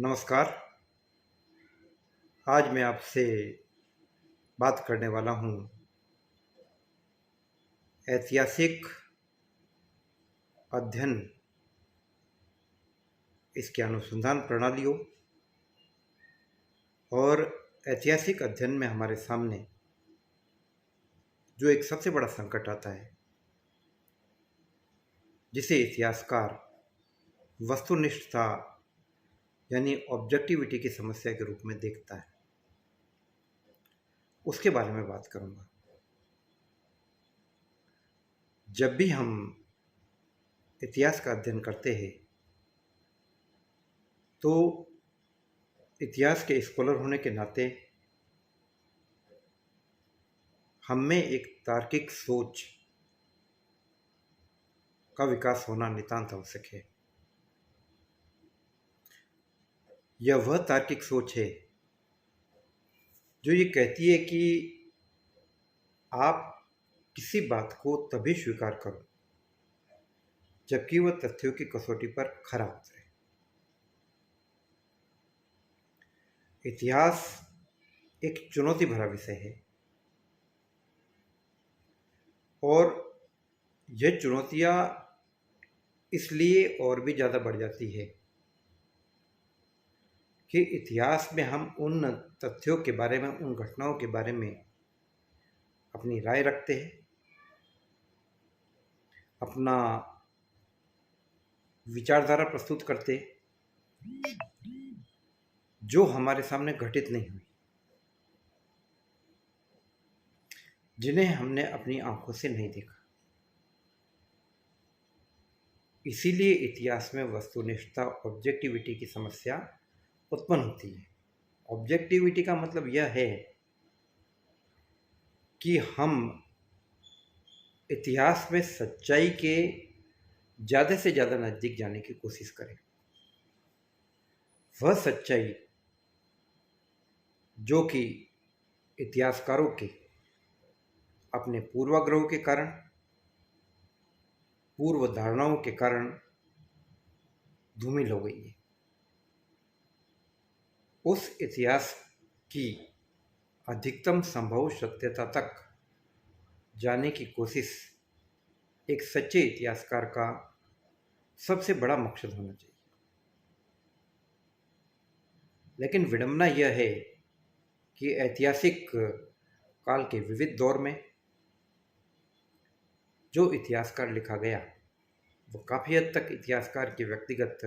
नमस्कार। आज मैं आपसे बात करने वाला हूँ ऐतिहासिक अध्ययन, इसके अनुसंधान प्रणालियों और ऐतिहासिक अध्ययन में हमारे सामने जो एक सबसे बड़ा संकट आता है, जिसे इतिहासकार वस्तुनिष्ठता यानी ऑब्जेक्टिविटी की समस्या के रूप में देखता है, उसके बारे में बात करूँगा। जब भी हम इतिहास का अध्ययन करते हैं तो इतिहास के स्कॉलर होने के नाते हम में एक तार्किक सोच का विकास होना नितांत आवश्यक है। यह वह तार्किक सोच है जो ये कहती है कि आप किसी बात को तभी स्वीकार करो जबकि वह तथ्यों की कसौटी पर खरा उतरे। इतिहास एक चुनौती भरा विषय है और यह चुनौतियां इसलिए और भी ज़्यादा बढ़ जाती है कि इतिहास में हम उन तथ्यों के बारे में, उन घटनाओं के बारे में अपनी राय रखते हैं, अपना विचारधारा प्रस्तुत करते हैं जो हमारे सामने घटित नहीं हुई, जिन्हें हमने अपनी आंखों से नहीं देखा। इसीलिए इतिहास में वस्तुनिष्ठता, ऑब्जेक्टिविटी की समस्या उत्पन्न होती है। ऑब्जेक्टिविटी का मतलब यह है कि हम इतिहास में सच्चाई के ज़्यादा से ज़्यादा नज़दीक जाने की कोशिश करें। वह सच्चाई जो कि इतिहासकारों के अपने पूर्वाग्रहों के कारण, पूर्व धारणाओं के कारण धूमिल हो गई है। उस इतिहास की अधिकतम संभव सत्यता तक जाने की कोशिश एक सच्चे इतिहासकार का सबसे बड़ा मकसद होना चाहिए। लेकिन विडंबना यह है कि ऐतिहासिक काल के विविध दौर में जो इतिहासकार लिखा गया वो काफ़ी हद तक इतिहासकार की व्यक्तिगत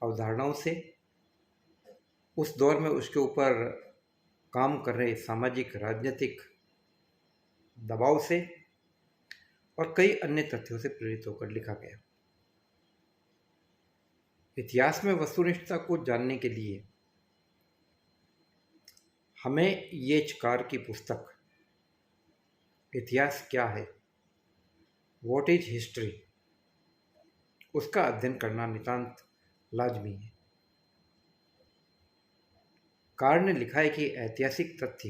अवधारणाओं से, उस दौर में उसके ऊपर काम कर रहे सामाजिक राजनीतिक दबाव से और कई अन्य तथ्यों से प्रेरित होकर लिखा गया। इतिहास में वस्तुनिष्ठता को जानने के लिए हमें येचकार की पुस्तक इतिहास क्या है, व्हाट इज हिस्ट्री, उसका अध्ययन करना नितांत लाजमी है। कार ने लिखा है कि ऐतिहासिक तथ्य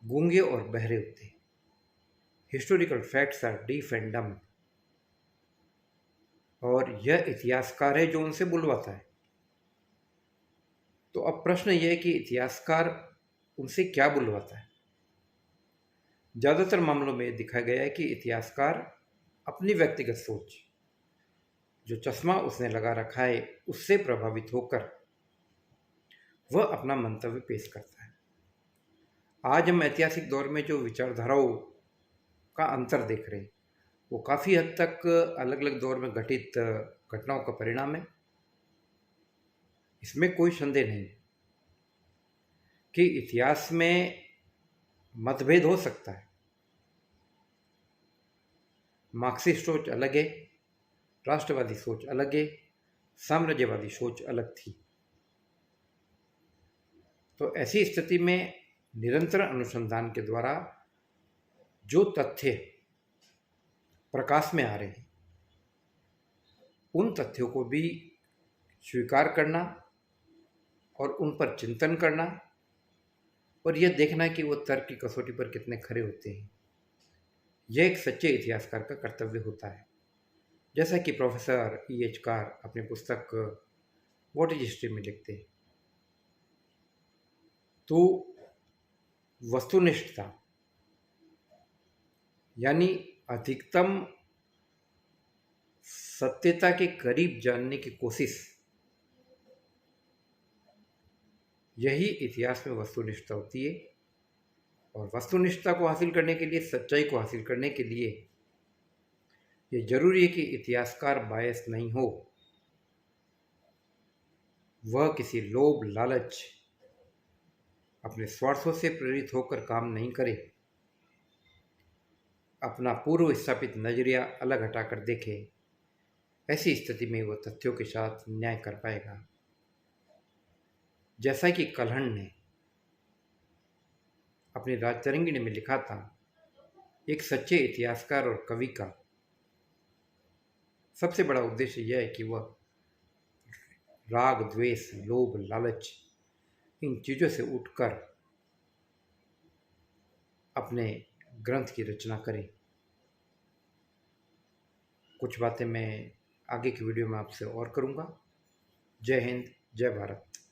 गूंगे और बहरे होते हैं। Historical facts are deaf and dumb. और यह इतिहासकार है जो उनसे बुलवाता है। तो अब प्रश्न यह है कि इतिहासकार उनसे क्या बुलवाता है। ज़्यादातर मामलों में दिखाया गया है कि इतिहासकार अपनी व्यक्तिगत सोच, जो चश्मा उसने लगा रखा है, उससे प्रभावित होकर वह अपना मंतव्य पेश करता है। आज हम ऐतिहासिक दौर में जो विचारधाराओं का अंतर देख रहे हैं वो काफ़ी हद तक अलग अलग दौर में घटित घटनाओं का परिणाम है। इसमें कोई संदेह नहीं कि इतिहास में मतभेद हो सकता है। मार्क्सिस्ट सोच अलग है, राष्ट्रवादी सोच अलग है, साम्राज्यवादी सोच अलग थी। तो ऐसी स्थिति में निरंतर अनुसंधान के द्वारा जो तथ्य प्रकाश में आ रहे हैं उन तथ्यों को भी स्वीकार करना और उन पर चिंतन करना और यह देखना कि वो तर्क की कसौटी पर कितने खरे होते हैं, यह एक सच्चे इतिहासकार का कर्तव्य होता है। जैसा कि प्रोफेसर ई एच कार अपनी पुस्तक व्हाट इज हिस्ट्री में लिखते हैं। तो वस्तुनिष्ठता यानी अधिकतम सत्यता के करीब जानने की कोशिश, यही इतिहास में वस्तुनिष्ठता होती है। और वस्तुनिष्ठता को हासिल करने के लिए, सच्चाई को हासिल करने के लिए ये जरूरी है कि इतिहासकार बायस नहीं हो, वह किसी लोभ, लालच, अपने स्वार्थों से प्रेरित होकर काम नहीं करे, अपना पूर्व स्थापित नजरिया अलग हटाकर देखे। ऐसी स्थिति में वह तथ्यों के साथ न्याय कर पाएगा। जैसा कि कल्हण ने अपनी राजतरंगिणी में लिखा था, एक सच्चे इतिहासकार और कवि का सबसे बड़ा उद्देश्य यह है कि वह राग, द्वेष, लोभ, लालच, इन चीज़ों से उठकर अपने ग्रंथ की रचना करे। कुछ बातें मैं आगे की वीडियो में आपसे और करूँगा। जय हिंद, जय भारत।